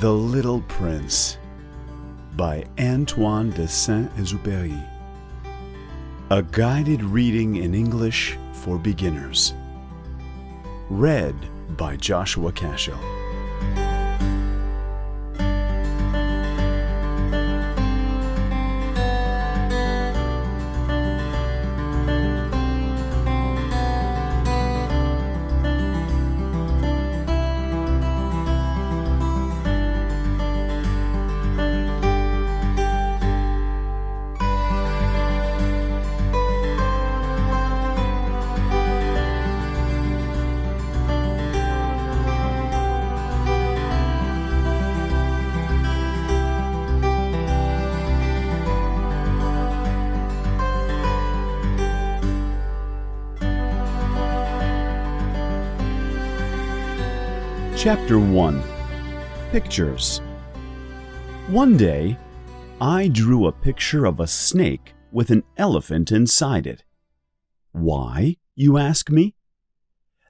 The Little Prince by Antoine de Saint-Exupéry. A guided reading in English for beginners. Read by Joshua Cashel. Chapter 1. Pictures. One day, I drew a picture of a snake with an elephant inside it. Why, you ask me?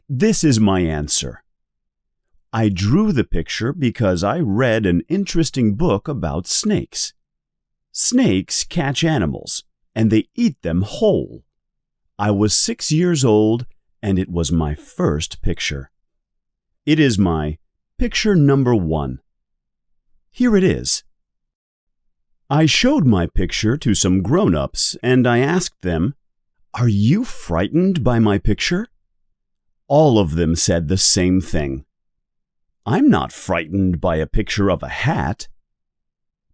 This is my answer. I drew the picture because I read an interesting book about snakes. Snakes catch animals, and they eat them whole. I was 6 years old, and it was my first picture. It is my picture number 1. Here it is. I showed my picture to some grown-ups and I asked them, "Are you frightened by my picture?" All of them said the same thing. "I'm not frightened by a picture of a hat."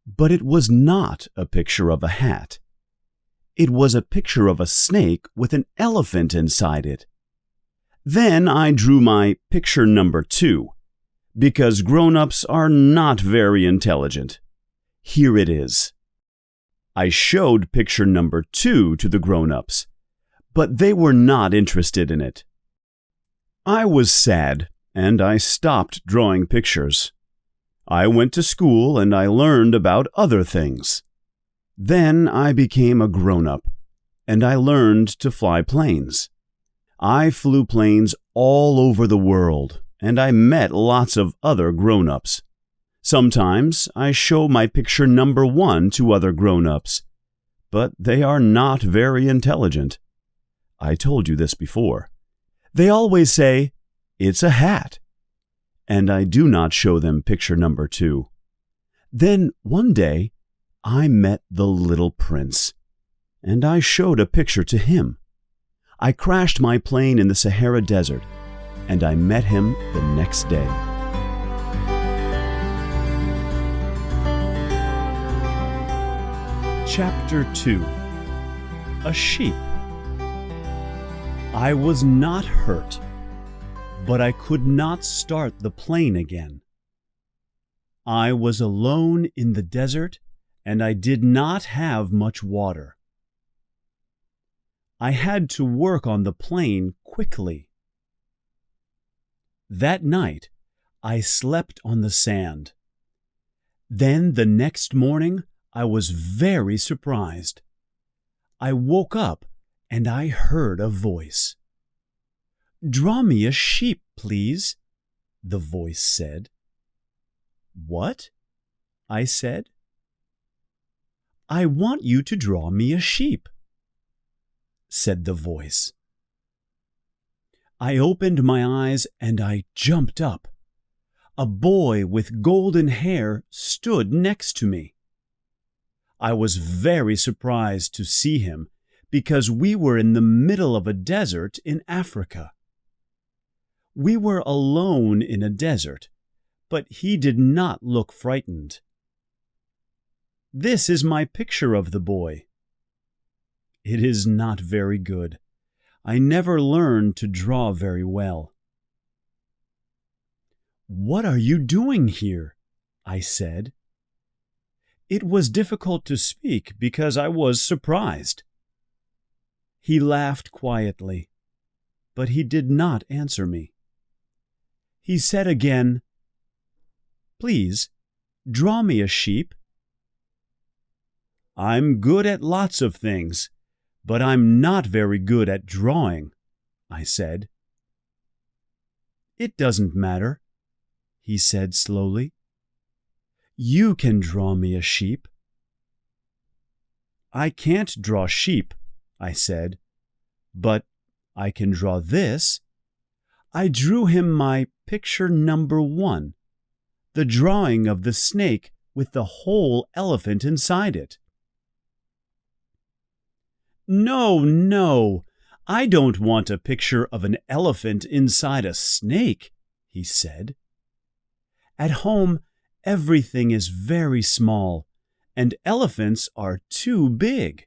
But it was not a picture of a hat. It was a picture of a snake with an elephant inside it. Then I drew my picture number 2, because grown-ups are not very intelligent. Here it is. I showed picture number 2 to the grown-ups, but they were not interested in it. I was sad, and I stopped drawing pictures. I went to school and I learned about other things. Then I became a grown-up, and I learned to fly planes. I flew planes all over the world, and I met lots of other grown-ups. Sometimes I show my picture number 1 to other grown-ups, but they are not very intelligent. I told you this before. They always say, "It's a hat," and I do not show them picture number 2. Then one day, I met the little prince, and I showed a picture to him. I crashed my plane in the Sahara Desert, and I met him the next day. Chapter 2. A Sheep. I was not hurt, but I could not start the plane again. I was alone in the desert, and I did not have much water. I had to work on the plane quickly. That night, I slept on the sand. Then the next morning, I was very surprised. I woke up and I heard a voice. "Draw me a sheep, please," the voice said. "What?" I said. "I want you to draw me a sheep," said the voice. I opened my eyes and I jumped up. A boy with golden hair stood next to me. I was very surprised to see him because we were in the middle of a desert in Africa. We were alone in a desert, but he did not look frightened. This is my picture of the boy. It is not very good. I never learned to draw very well. "What are you doing here?" I said. It was difficult to speak because I was surprised. He laughed quietly, but he did not answer me. He said again, "Please, draw me a sheep." "I'm good at lots of things, but I'm not very good at drawing," I said. "It doesn't matter," he said slowly. You can draw me a sheep." "I can't draw sheep," I said, "but I can draw this." I drew him my picture number 1, the drawing of the snake with the whole elephant inside it. "No, no, I don't want a picture of an elephant inside a snake," he said. "At home, everything is very small, and elephants are too big.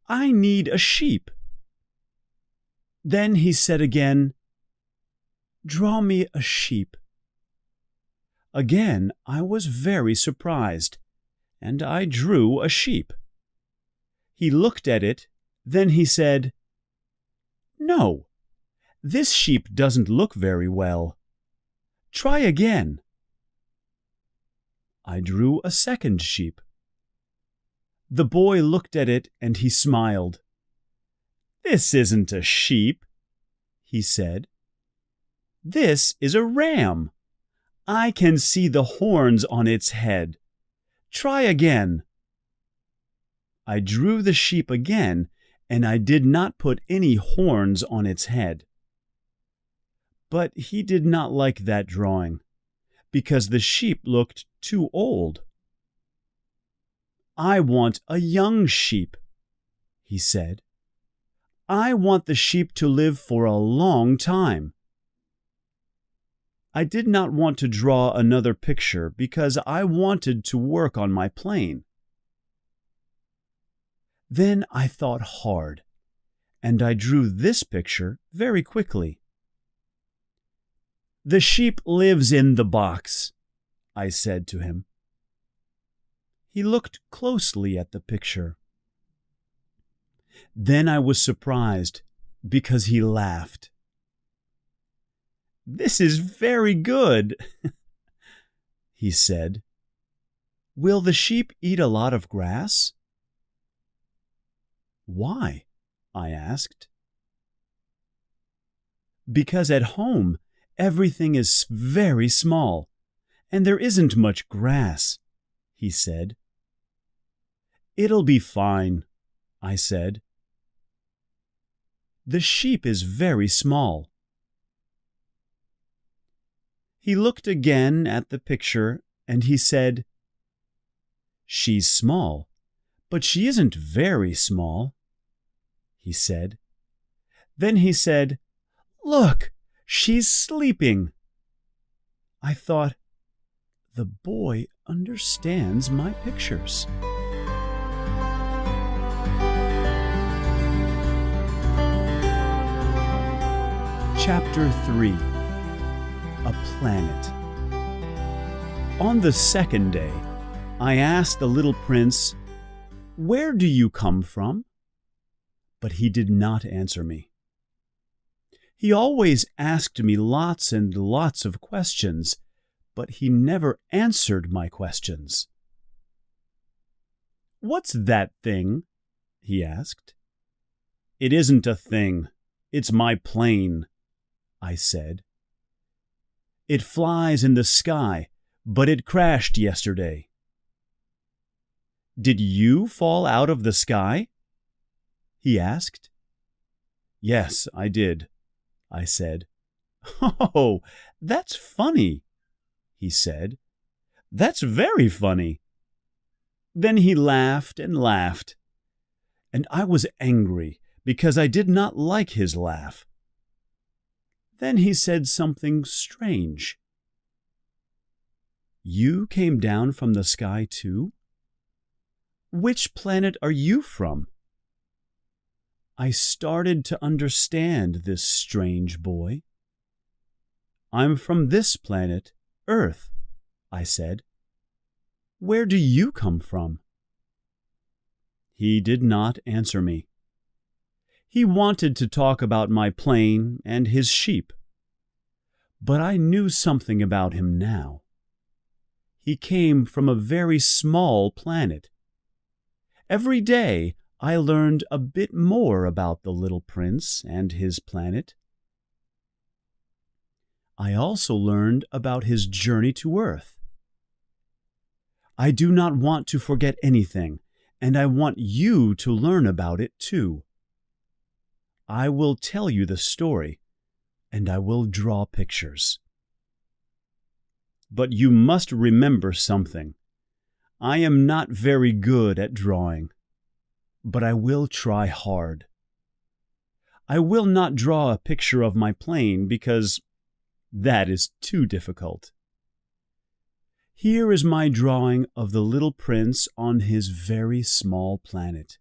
I need a sheep." Then he said again, "Draw me a sheep." Again I was very surprised, and I drew a sheep. He looked at it, then he said, "No, this sheep doesn't look very well. Try again." I drew a second sheep. The boy looked at it and he smiled. "This isn't a sheep," he said. "This is a ram. I can see the horns on its head. Try again." I drew the sheep again, and I did not put any horns on its head. But he did not like that drawing, because the sheep looked too old. "I want a young sheep," he said. "I want the sheep to live for a long time." I did not want to draw another picture because I wanted to work on my plane. Then I thought hard, and I drew this picture very quickly. "The sheep lives in the box," I said to him. He looked closely at the picture. Then I was surprised because he laughed. "This is very good," he said. "Will the sheep eat a lot of grass?" "Why?" I asked. "Because at home everything is very small, and there isn't much grass," he said. "It'll be fine," I said. "The sheep is very small." He looked again at the picture and he said, "She's small, but she isn't very small," he said. Then he said, "Look, she's sleeping." I thought, the boy understands my pictures. Chapter 3: A Planet. On the second day, I asked the little prince, "Where do you come from?" But he did not answer me. He always asked me lots and lots of questions, but he never answered my questions. "What's that thing?" he asked. "It isn't a thing. It's my plane," I said. "It flies in the sky, but it crashed yesterday." "Did you fall out of the sky?" he asked. "Yes, I did," I said. "Oh, that's funny," he said. "That's very funny." Then he laughed and laughed, and I was angry because I did not like his laugh. Then he said something strange. "You came down from the sky too? Which planet are you from?" I started to understand this strange boy. "I'm from this planet, Earth," I said. "Where do you come from?" He did not answer me. He wanted to talk about my plane and his sheep. But I knew something about him now. He came from a very small planet. Every day I learned a bit more about the little prince and his planet. I also learned about his journey to Earth. I do not want to forget anything, and I want you to learn about it too. I will tell you the story, and I will draw pictures. But you must remember something. I am not very good at drawing, but I will try hard. I will not draw a picture of my plane because that is too difficult. Here is my drawing of the little prince on his very small planet.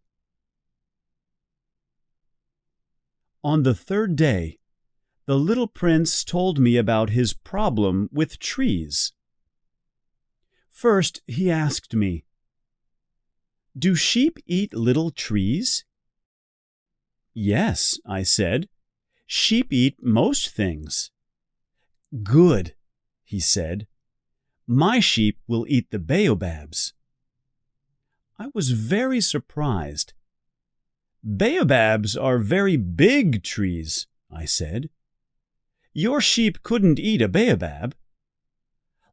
On the third day, the little prince told me about his problem with trees. First, he asked me, "Do sheep eat little trees?" "Yes," I said. "Sheep eat most things." "Good," he said. "My sheep will eat the baobabs." I was very surprised. "Baobabs are very big trees," I said. "Your sheep couldn't eat a baobab.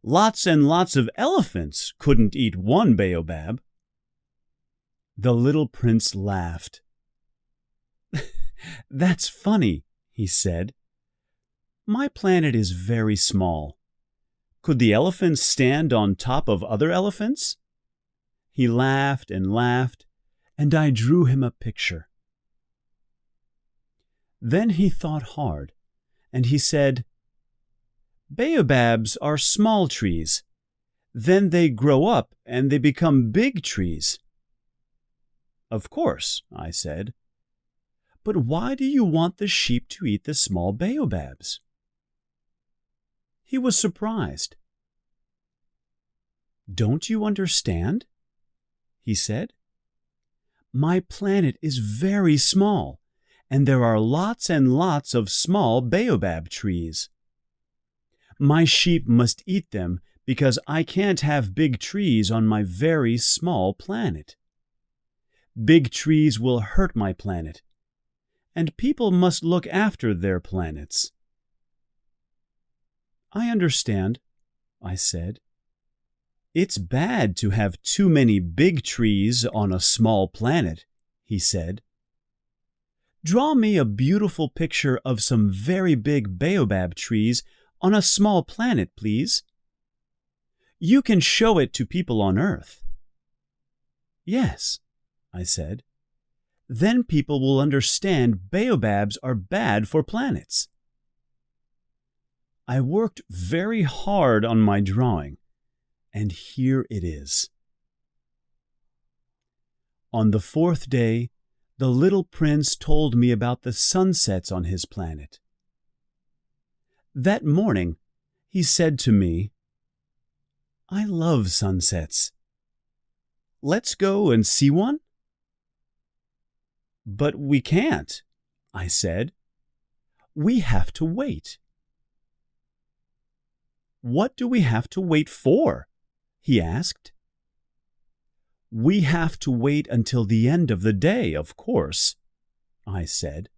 Lots and lots of elephants couldn't eat one baobab." The little prince laughed. "That's funny," he said. "My planet is very small. Could the elephants stand on top of other elephants?" He laughed and laughed, and I drew him a picture. Then he thought hard, and he said, "Baobabs are small trees. Then they grow up and they become big trees." "Of course," I said. "But why do you want the sheep to eat the small baobabs?" He was surprised. "Don't you understand?" he said. "My planet is very small, and there are lots and lots of small baobab trees. My sheep must eat them because I can't have big trees on my very small planet. Big trees will hurt my planet, and people must look after their planets." "I understand," I said. "It's bad to have too many big trees on a small planet," he said. "Draw me a beautiful picture of some very big baobab trees on a small planet, please. You can show it to people on Earth." "Yes," I said. "Then people will understand baobabs are bad for planets." I worked very hard on my drawing, and here it is. On the fourth day, the little prince told me about the sunsets on his planet. That morning, he said to me, "I love sunsets. Let's go and see one?" "But we can't," I said. "We have to wait." "What do we have to wait for?" he asked. "We have to wait until the end of the day, of course," I said.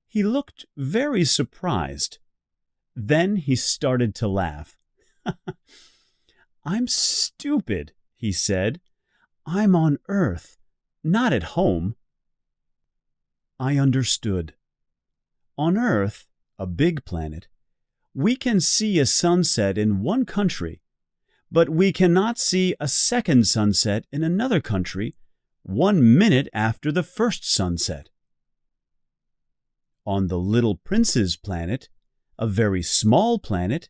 He looked very surprised. Then he started to laugh. "I'm stupid," he said. "I'm on Earth, not at home." I understood. On Earth, a big planet, we can see a sunset in one country, but we cannot see a second sunset in another country 1 minute after the first sunset. On the little prince's planet, a very small planet,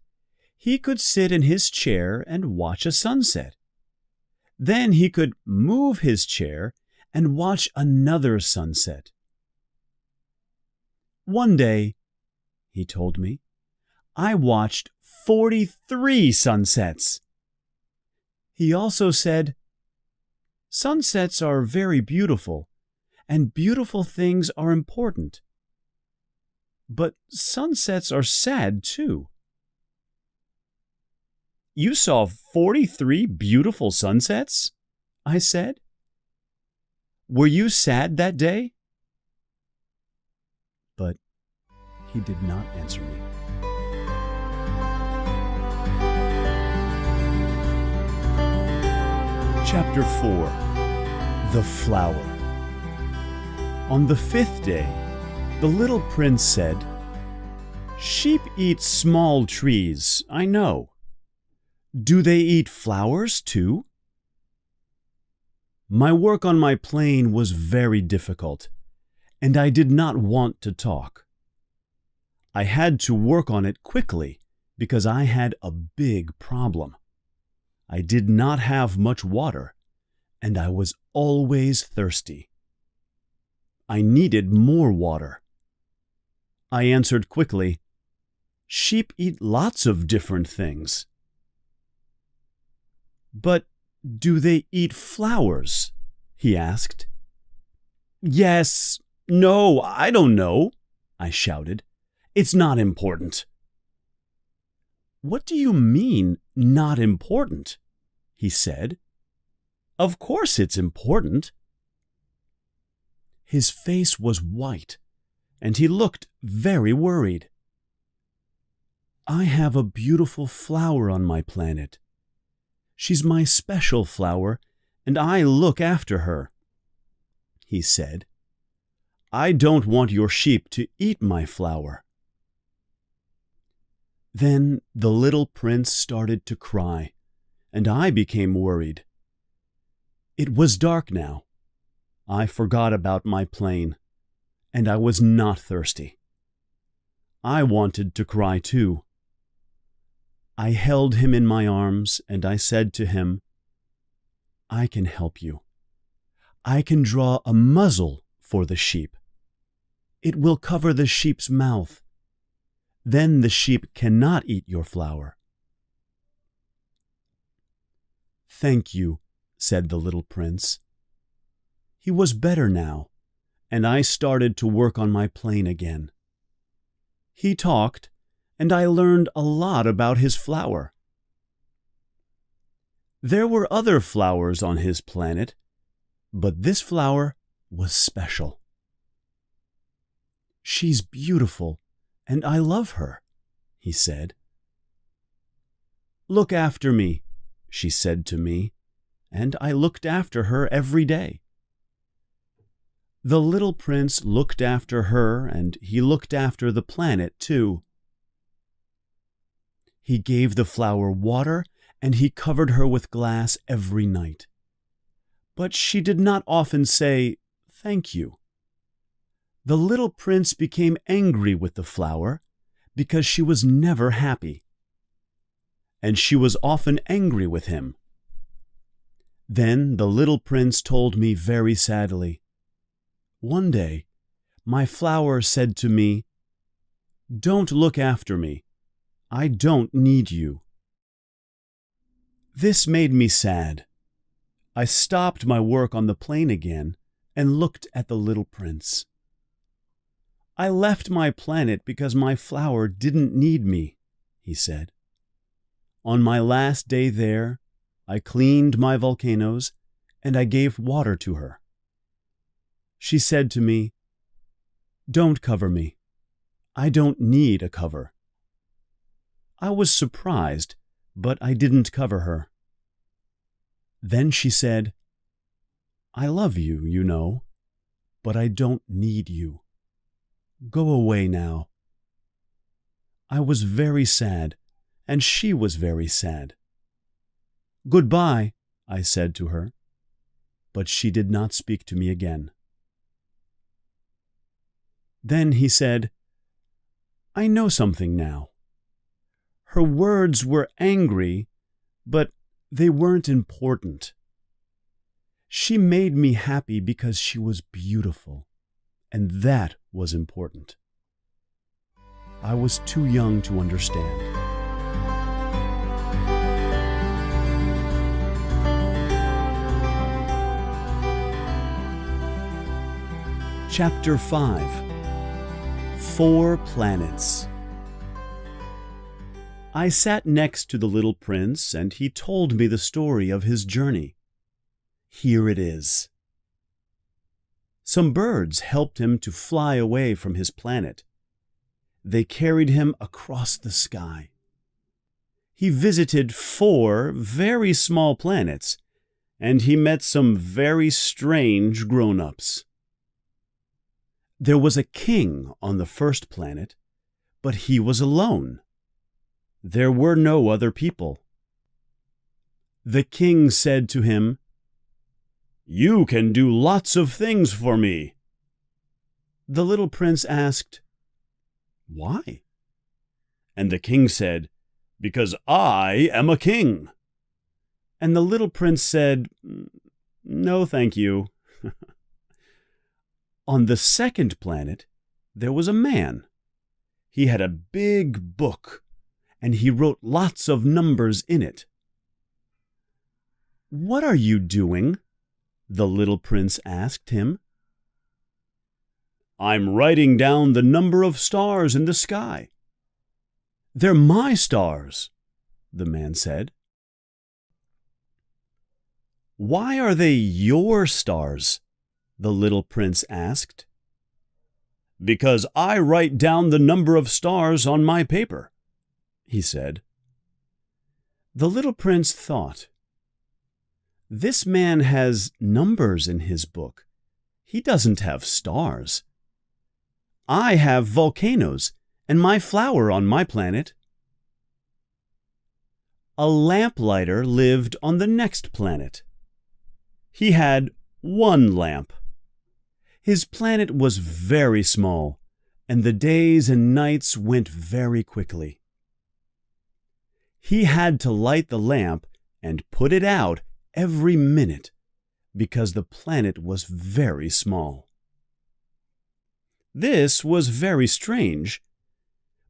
he could sit in his chair and watch a sunset. Then he could move his chair and watch another sunset. "One day," he told me, "I watched 43 sunsets." He also said, "Sunsets are very beautiful, and beautiful things are important. But sunsets are sad too." "You saw 43 beautiful sunsets?" I said. "Were you sad that day?" But he did not answer me. Chapter 4. The Flower. On the 5th day, the little prince said, "Sheep eat small trees, I know. Do they eat flowers too?" My work on my plane was very difficult, and I did not want to talk. I had to work on it quickly because I had a big problem. I did not have much water, and I was always thirsty. I needed more water. I answered quickly, "Sheep eat lots of different things." "But do they eat flowers?" he asked. "Yes, no, I don't know," I shouted. "It's not important." "What do you mean, not important?" he said. "Of course it's important." His face was white, and he looked very worried. "I have a beautiful flower on my planet. She's my special flower, and I look after her," he said. "I don't want your sheep to eat my flower." Then the little prince started to cry, and I became worried. It was dark now. I forgot about my plane, and I was not thirsty. I wanted to cry too. I held him in my arms, and I said to him, "I can help you. I can draw a muzzle for the sheep. It will cover the sheep's mouth. Then the sheep cannot eat your flower." "Thank you," said the little prince. He was better now, and I started to work on my plane again. He talked, and I learned a lot about his flower. There were other flowers on his planet, but this flower was special. "She's beautiful, and I love her," he said. "Look after me," she said to me, and I looked after her every day. The little prince looked after her, and he looked after the planet too. He gave the flower water, and he covered her with glass every night. But she did not often say, "Thank you." The little prince became angry with the flower because she was never happy, and she was often angry with him. Then the little prince told me very sadly, "One day, my flower said to me, 'Don't look after me. I don't need you.'" This made me sad. I stopped my work on the plane again and looked at the little prince. "I left my planet because my flower didn't need me," he said. "On my last day there, I cleaned my volcanoes and I gave water to her. She said to me, 'Don't cover me. I don't need a cover.' I was surprised, but I didn't cover her. Then she said, 'I love you, you know, but I don't need you. Go away now.' I was very sad, and she was very sad. 'Goodbye,' I said to her, but she did not speak to me again. Then he said, 'I know something now. Her words were angry, but they weren't important. She made me happy because she was beautiful, and that was important.' I was too young to understand. Chapter 5. 4 Planets. I sat next to the little prince, and he told me the story of his journey. Here it is. Some birds helped him to fly away from his planet. They carried him across the sky. He visited 4 very small planets, and he met some very strange grown-ups. There was a king on the first planet, but he was alone. There were no other people. The king said to him, "You can do lots of things for me." The little prince asked, "Why?" And the king said, "Because I am a king." And the little prince said, "No, thank you." On the second planet, there was a man. He had a big book, and he wrote lots of numbers in it. "What are you doing?" the little prince asked him. "I'm writing down the number of stars in the sky." "They're my stars," the man said. "Why are they your stars?" the little prince asked. "Because I write down the number of stars on my paper," he said. The little prince thought, "This man has numbers in his book. He doesn't have stars. I have volcanoes and my flower on my planet." A lamplighter lived on the next planet. He had one lamp. His planet was very small, and the days and nights went very quickly. He had to light the lamp and put it out every minute because the planet was very small. This was very strange,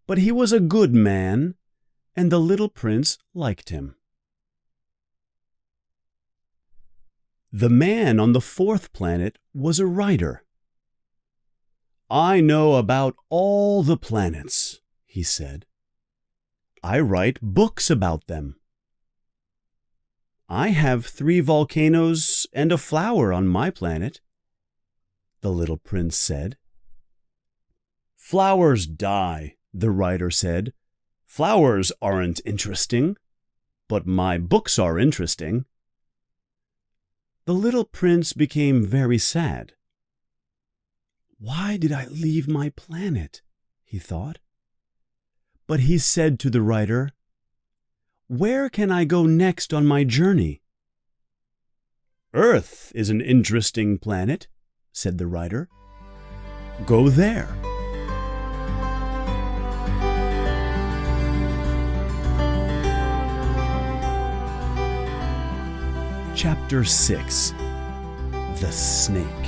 but he was a good man, and the little prince liked him. The man on the fourth planet was a writer. "I know about all the planets," he said. "I write books about them." "I have 3 volcanoes and a flower on my planet," the little prince said. "Flowers die," the writer said. "Flowers aren't interesting, but my books are interesting." The little prince became very sad. "Why did I leave my planet?" he thought. But he said to the writer, "Where can I go next on my journey?" "Earth is an interesting planet," said the writer. "Go there." Chapter 6. The Snake.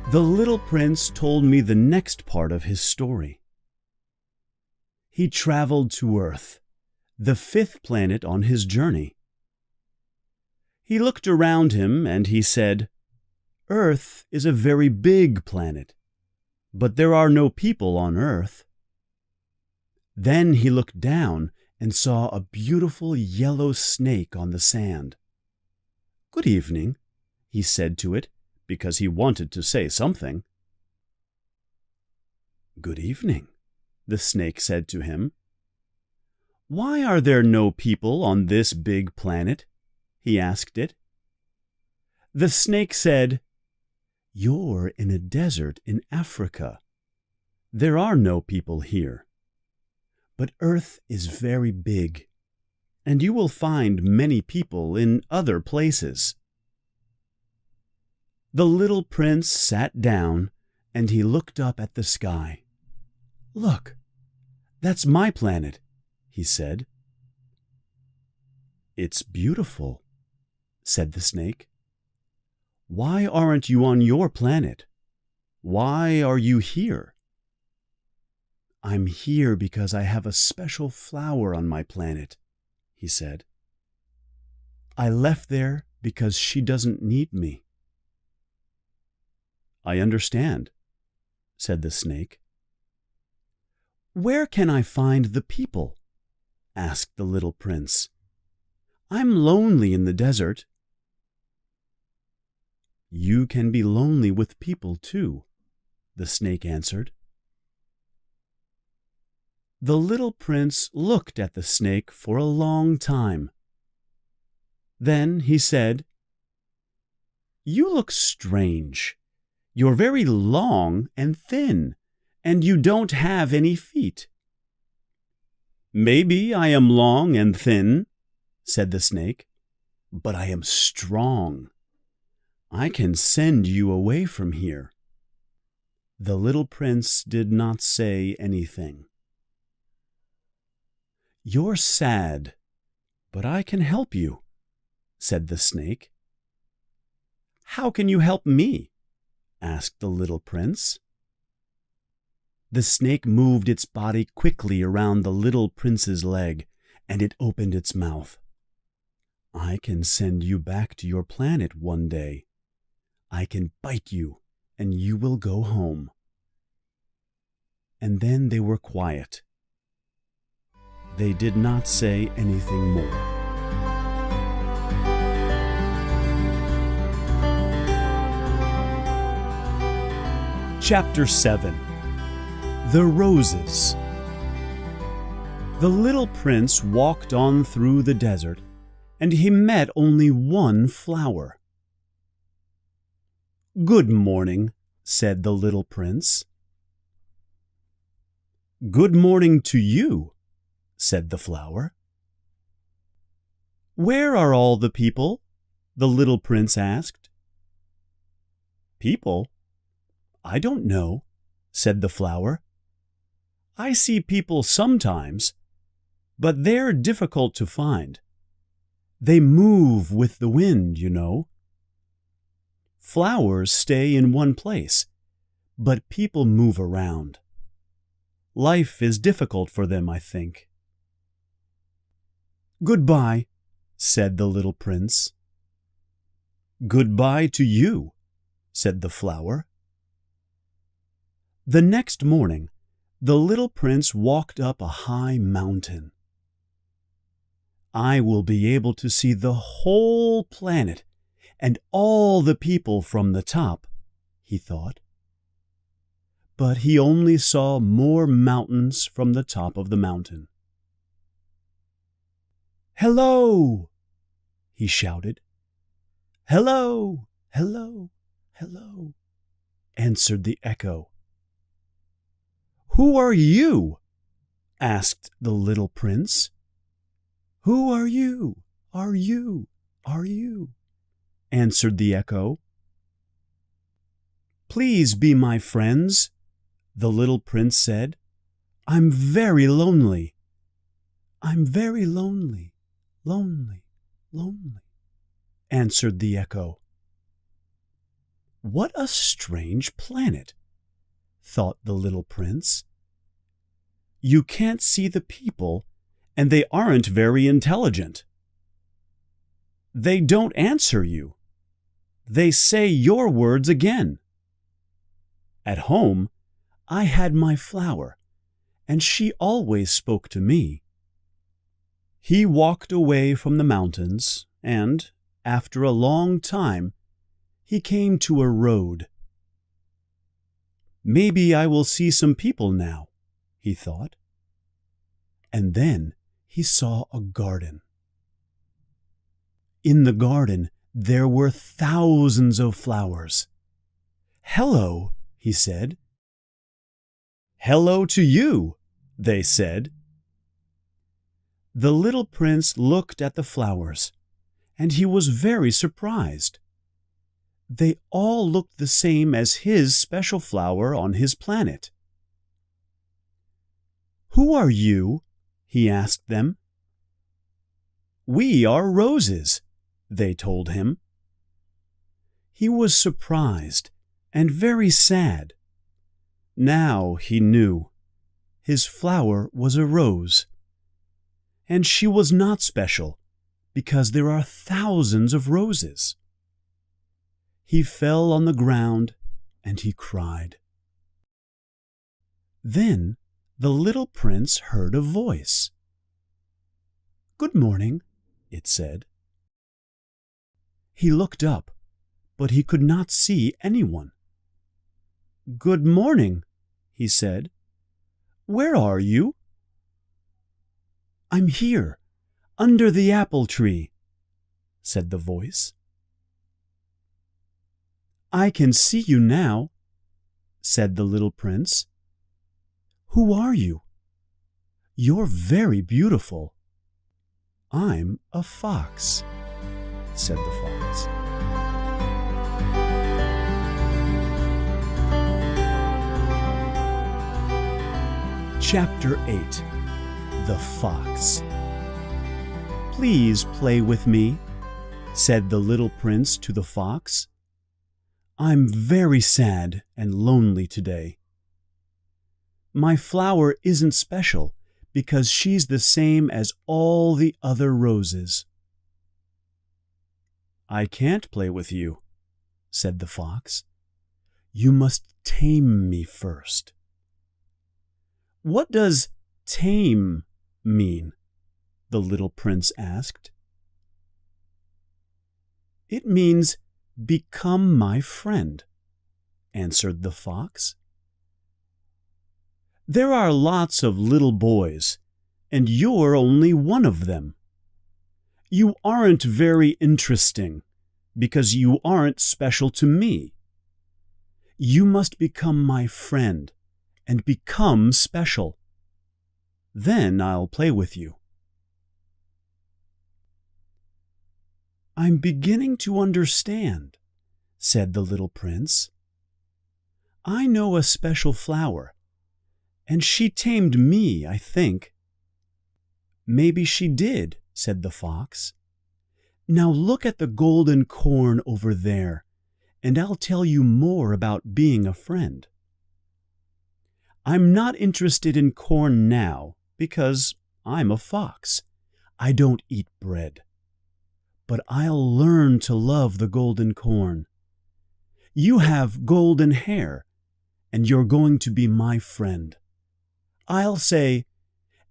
The little prince told me the next part of his story. He traveled to Earth, the 5th planet on his journey. He looked around him and he said, "Earth is a very big planet, but there are no people on Earth." Then he looked down and saw a beautiful yellow snake on the sand. "Good evening," he said to it, because he wanted to say something. "Good evening," the snake said to him. "Why are there no people on this big planet?" he asked it. The snake said, "You're in a desert in Africa. There are no people here. But Earth is very big, and you will find many people in other places." The little prince sat down and he looked up at the sky. "Look, that's my planet," he said. "It's beautiful," said the snake. "Why aren't you on your planet? Why are you here?" "I'm here because I have a special flower on my planet," he said. "I left there because she doesn't need me." "I understand," said the snake. "Where can I find the people?" asked the little prince. "I'm lonely in the desert." "You can be lonely with people too," the snake answered. The little prince looked at the snake for a long time. Then he said, "You look strange. You're very long and thin, and you don't have any feet." "Maybe I am long and thin," said the snake, "but I am strong. I can send you away from here." The little prince did not say anything. "You're sad, but I can help you," said the snake. "How can you help me?" asked the little prince. The snake moved its body quickly around the little prince's leg, and it opened its mouth. "I can send you back to your planet one day. I can bite you, and you will go home." And then they were quiet. They did not say anything more. Chapter 7. The Roses. The little prince walked on through the desert, and he met only one flower. "Good morning," said the little prince. "Good morning to you," said the flower. "Where are all the people?" the little prince asked. "People? I don't know," said the flower. "I see people sometimes, but they're difficult to find. They move with the wind, you know. Flowers stay in one place, but people move around. Life is difficult for them, I think." "Goodbye," said the little prince. "Goodbye to you," said the flower. The next morning, the little prince walked up a high mountain. "I will be able to see the whole planet and all the people from the top," he thought. But he only saw more mountains from the top of the mountain. "Hello!" he shouted. "Hello! Hello! Hello!" answered the echo. "Who are you?" asked the little prince. "Who are you? Are you? Are you?" answered the echo. "Please be my friends," the little prince said. "I'm very lonely. I'm very lonely, lonely, lonely," answered the echo. "What a strange planet," thought the little prince. "You can't see the people, and they aren't very intelligent. They don't answer you. They say your words again. At home, I had my flower, and she always spoke to me." He walked away from the mountains, and, after a long time, he came to a road. "Maybe I will see some people now," he thought. And then he saw a garden. In the garden there were thousands of flowers. "Hello," he said. "Hello to you," they said. The little prince looked at the flowers, and he was very surprised. They all looked the same as his special flower on his planet. "Who are you?" he asked them. "We are roses," they told him. He was surprised and very sad. Now he knew. His flower was a rose. And she was not special, because there are thousands of roses. He fell on the ground and he cried. Then the little prince heard a voice. "Good morning," it said. He looked up, but he could not see anyone. "Good morning," he said. "Where are you?" "I'm here, under the apple tree," said the voice. "I can see you now," said the little prince. "Who are you? You're very beautiful." "I'm a fox," said the fox. Chapter 8. The Fox. "Please play with me," said the little prince to the fox. "I'm very sad and lonely today. My flower isn't special because she's the same as all the other roses." "I can't play with you," said the fox. "You must tame me first." "What does tame mean?" the little prince asked. "It means become my friend," answered the fox. "There are lots of little boys, and you're only one of them. You aren't very interesting because you aren't special to me. You must become my friend and become special. Then I'll play with you." "I'm beginning to understand," said the little prince. "I know a special flower, and she tamed me, I think." "Maybe she did," said the fox. "Now look at the golden corn over there, and I'll tell you more about being a friend." "I'm not interested in corn now because I'm a fox. I don't eat bread. But I'll learn to love the golden corn. You have golden hair, and you're going to be my friend. I'll say,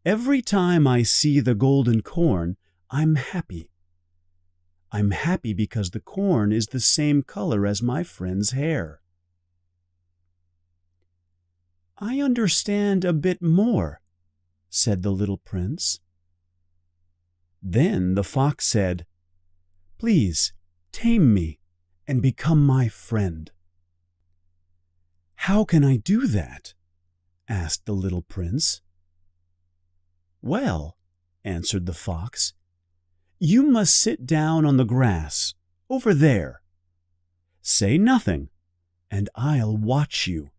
every time I see the golden corn, I'm happy. I'm happy because the corn is the same color as my friend's hair." "I understand a bit more," said the little prince. Then the fox said, "Please tame me and become my friend." "How can I do that?" asked the little prince. "Well," answered the fox, "you must sit down on the grass over there. Say nothing, and I'll watch you.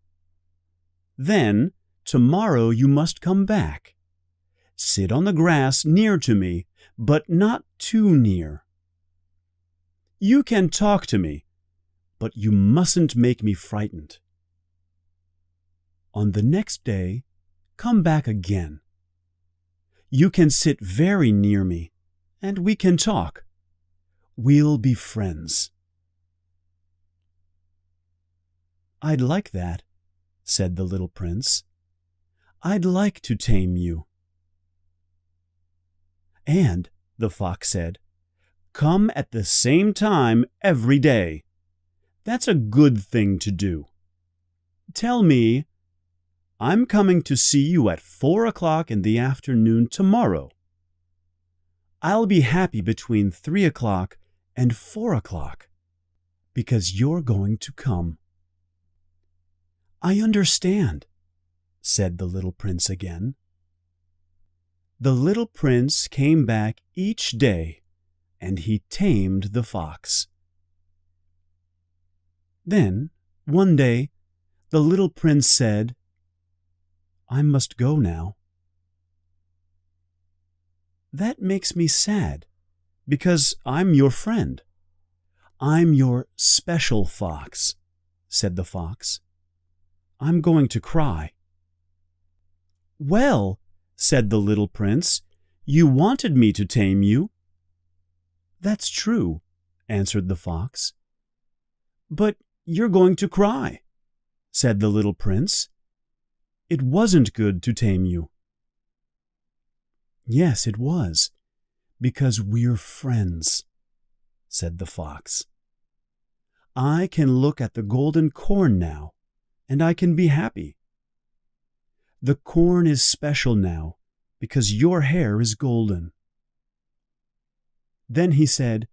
Then tomorrow you must come back. Sit on the grass near to me, but not too near. You can talk to me, but you mustn't make me frightened. On the next day, come back again. You can sit very near me, and we can talk. We'll be friends." "I'd like that," said the little prince. "I'd like to tame you." "And," the fox said, "come at the same time every day. That's a good thing to do. Tell me, I'm coming to see you at 4 o'clock in the afternoon tomorrow. I'll be happy between 3 o'clock and 4 o'clock because you're going to come." "I understand," said the little prince again. The little prince came back each day, and he tamed the fox. Then, one day, the little prince said, "I must go now." "That makes me sad, because I'm your friend. I'm your special fox," said the fox. "I'm going to cry." "Well," said the little prince, "you wanted me to tame you." "That's true," answered the fox. "But you're going to cry," said the little prince. "It wasn't good to tame you." "Yes, it was, because we're friends," said the fox. "I can look at the golden corn now, and I can be happy. The corn is special now because your hair is golden." Then he said,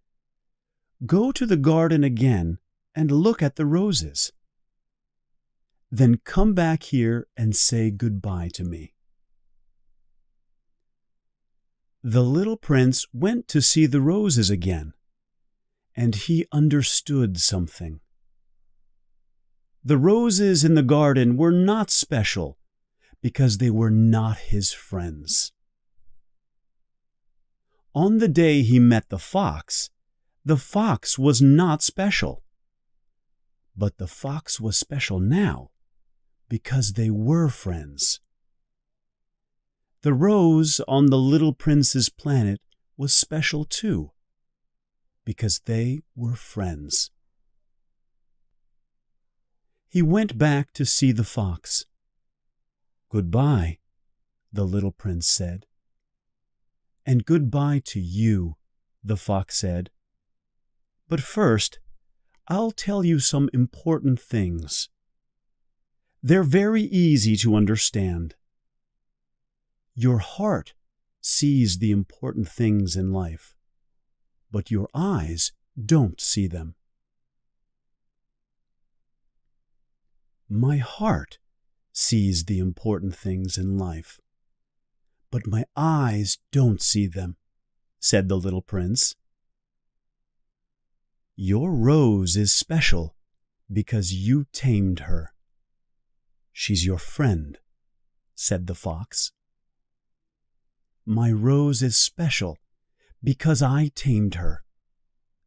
Go to the garden again and look at the roses. Then come back here and say goodbye to me." The little prince went to see the roses again, and he understood something. The roses in the garden were not special because they were not his friends. On the day he met the fox was not special. But the fox was special now because they were friends. The rose on the little prince's planet was special too, because they were friends. He went back to see the fox. "Goodbye," the little prince said. "And goodbye to you," the fox said. "But first, I'll tell you some important things. They're very easy to understand. Your heart sees the important things in life, but your eyes don't see them. My heart sees the important things in life, but my eyes don't see them," said the little prince. "Your rose is special because you tamed her. She's your friend," said the fox. "My rose is special because I tamed her,"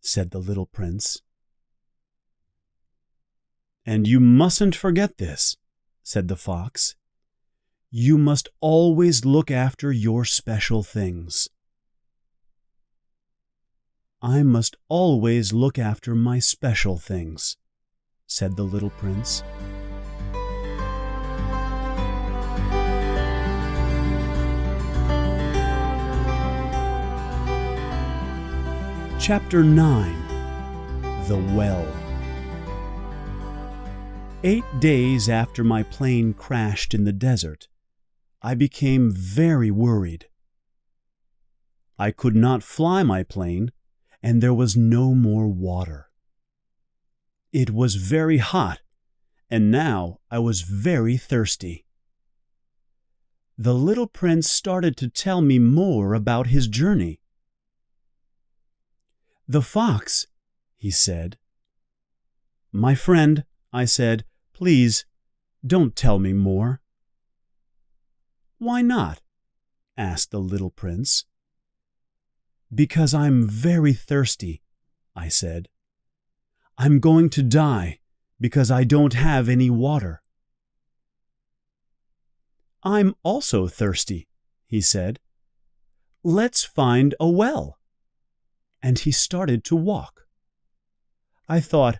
said the little prince. "And you mustn't forget this," said the fox. "You must always look after your special things." "I must always look after my special things," said the little prince. Chapter 9. The Well. 8 days after my plane crashed in the desert, I became very worried. I could not fly my plane, and there was no more water. It was very hot, and now I was very thirsty. The little prince started to tell me more about his journey. "The fox," he said. "My friend," I said, "please, don't tell me more." "Why not?" asked the little prince. "Because I'm very thirsty," I said. "I'm going to die because I don't have any water." "I'm also thirsty," he said. "Let's find a well." And he started to walk. I thought,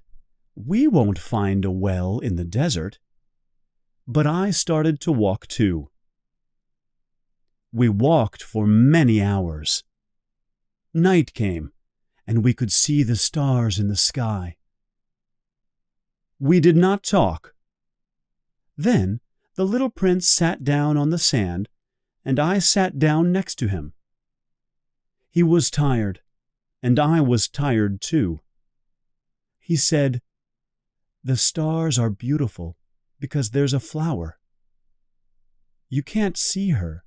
we won't find a well in the desert. But I started to walk too. We walked for many hours. Night came, and we could see the stars in the sky. We did not talk. Then the little prince sat down on the sand, and I sat down next to him. He was tired, and I was tired too. He said, "The stars are beautiful because there's a flower. You can't see her,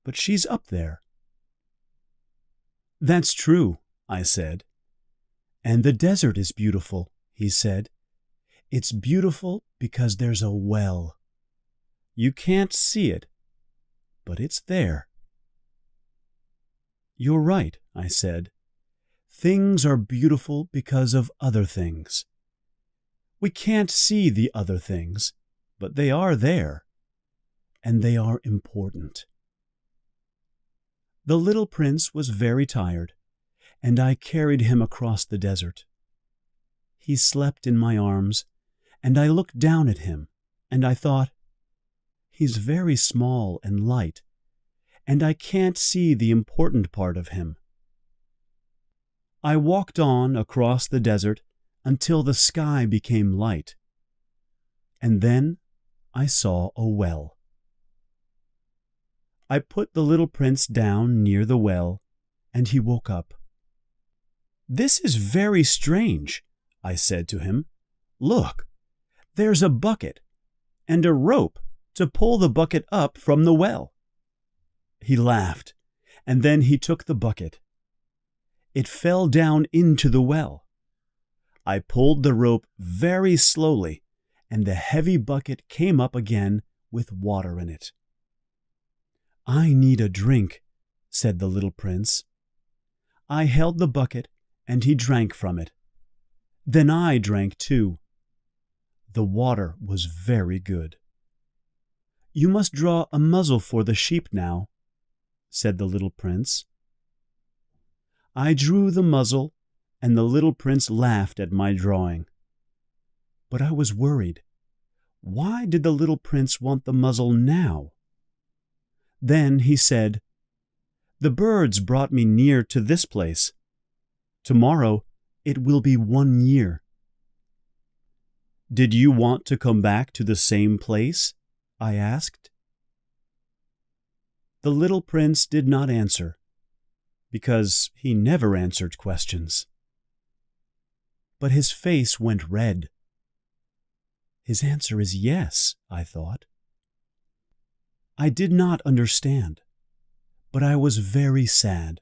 but she's up there." "That's true," I said. "And the desert is beautiful," he said. "It's beautiful because there's a well. You can't see it, but it's there." "You're right," I said. "Things are beautiful because of other things. We can't see the other things, but they are there, and they are important." The little prince was very tired, and I carried him across the desert. He slept in my arms, and I looked down at him, and I thought, he's very small and light, and I can't see the important part of him. I walked on across the desert until the sky became light, and then I saw a well. I put the little prince down near the well, and he woke up. "This is very strange," I said to him. "Look, there's a bucket and a rope to pull the bucket up from the well." He laughed, and then he took the bucket. It fell down into the well. I pulled the rope very slowly, and the heavy bucket came up again with water in it. "I need a drink," said the little prince. I held the bucket, and he drank from it. Then I drank too. The water was very good. "You must draw a muzzle for the sheep now," said the little prince. I drew the muzzle, and the little prince laughed at my drawing. But I was worried. Why did the little prince want the muzzle now? Then he said, "The birds brought me near to this place. Tomorrow it will be 1 year." "Did you want to come back to the same place?" I asked. The little prince did not answer, because he never answered questions. But his face went red. His answer is yes, I thought. I did not understand, but I was very sad.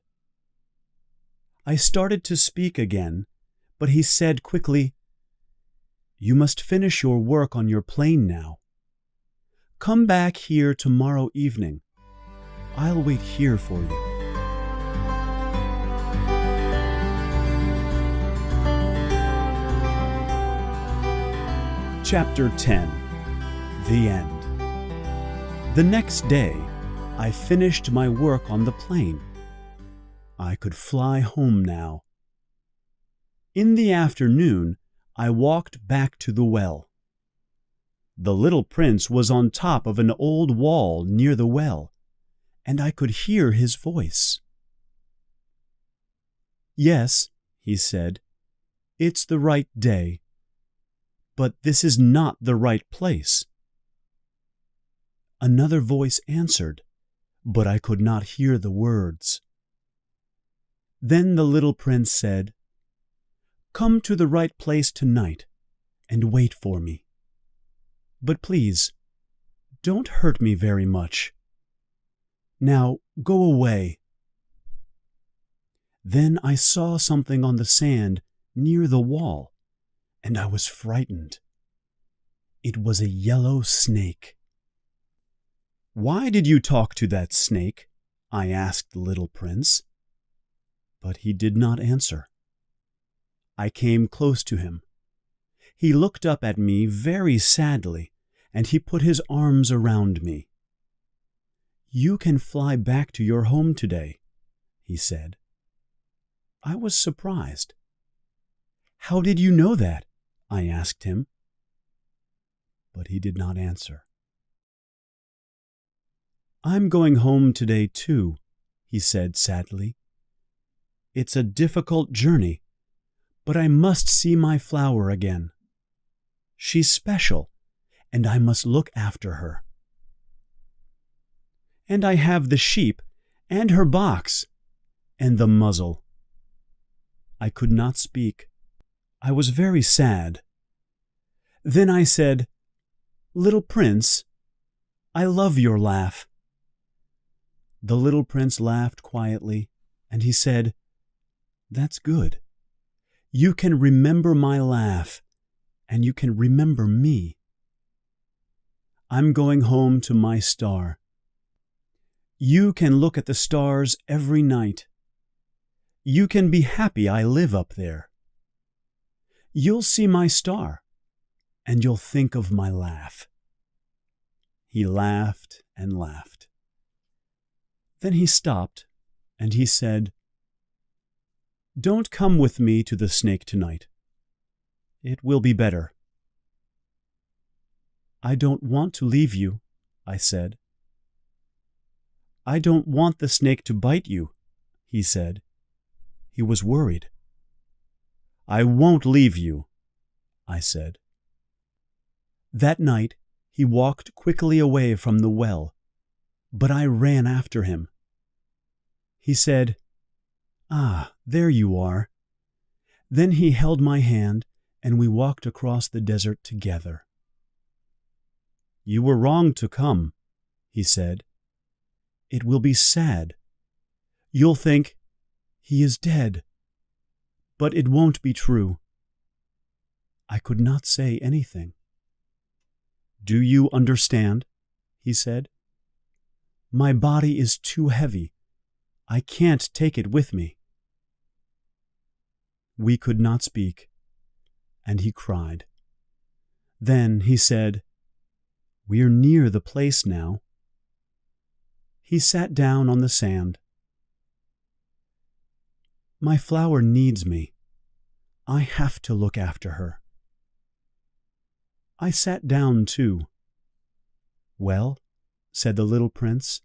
I started to speak again, but he said quickly, "You must finish your work on your plane now. Come back here tomorrow evening. I'll wait here for you." Chapter 10. The End. The next day, I finished my work on the plane. I could fly home now. In the afternoon, I walked back to the well. The little prince was on top of an old wall near the well, and I could hear his voice. "Yes," he said, "it's the right day. But this is not the right place." Another voice answered, but I could not hear the words. Then the little prince said, "Come to the right place tonight and wait for me. But please, don't hurt me very much. Now go away." Then I saw something on the sand near the wall, and I was frightened. It was a yellow snake. "Why did you talk to that snake?" I asked the little prince. But he did not answer. I came close to him. He looked up at me very sadly, and he put his arms around me. "You can fly back to your home today," he said. I was surprised. "How did you know that?" I asked him. But he did not answer. "I'm going home today too," he said sadly. "It's a difficult journey, but I must see my flower again. She's special, and I must look after her. And I have the sheep, and her box, and the muzzle." I could not speak. I was very sad. Then I said, "Little prince, I love your laugh." The little prince laughed quietly, and he said, "That's good. You can remember my laugh, and you can remember me. I'm going home to my star. You can look at the stars every night. You can be happy I live up there. You'll see my star, and you'll think of my laugh." He laughed and laughed. Then he stopped, and he said, "Don't come with me to the snake tonight. It will be better." "I don't want to leave you," I said. "I don't want the snake to bite you," he said. He was worried. "I won't leave you," I said. That night he walked quickly away from the well, but I ran after him. He said, "Ah, there you are. Then he held my hand, and we walked across the desert together. "You were wrong to come," he said. "It will be sad. You'll think, 'He is dead.' But it won't be true." I could not say anything. "Do you understand?" he said. "My body is too heavy. I can't take it with me." We could not speak, and he cried. Then he said, "We're near the place now." He sat down on the sand. "My flower needs me. I have to look after her." I sat down too. "Well," said the little prince,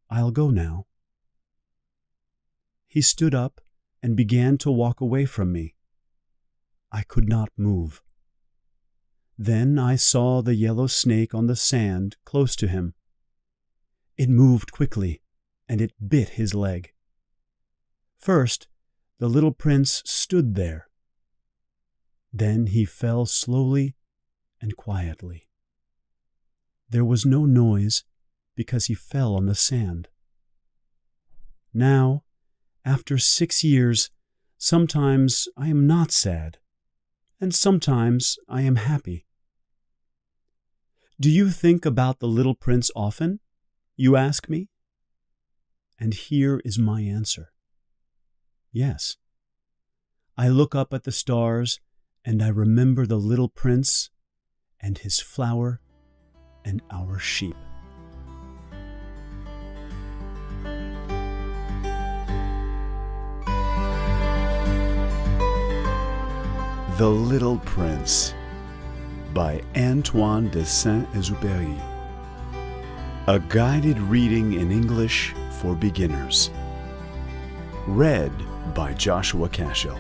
"I'll go now." He stood up and began to walk away from me. I could not move. Then I saw the yellow snake on the sand close to him. It moved quickly, and it bit his leg. First, the little prince stood there. Then he fell slowly and quietly. There was no noise because he fell on the sand. Now, after 6 years, sometimes I am not sad, and sometimes I am happy. "Do you think about the little prince often?" you ask me. And here is my answer. Yes. I look up at the stars, and I remember the little prince and his flower and our sheep. The Little Prince by Antoine de Saint-Exupéry. A guided reading in English for beginners. Read by Joshua Cashel.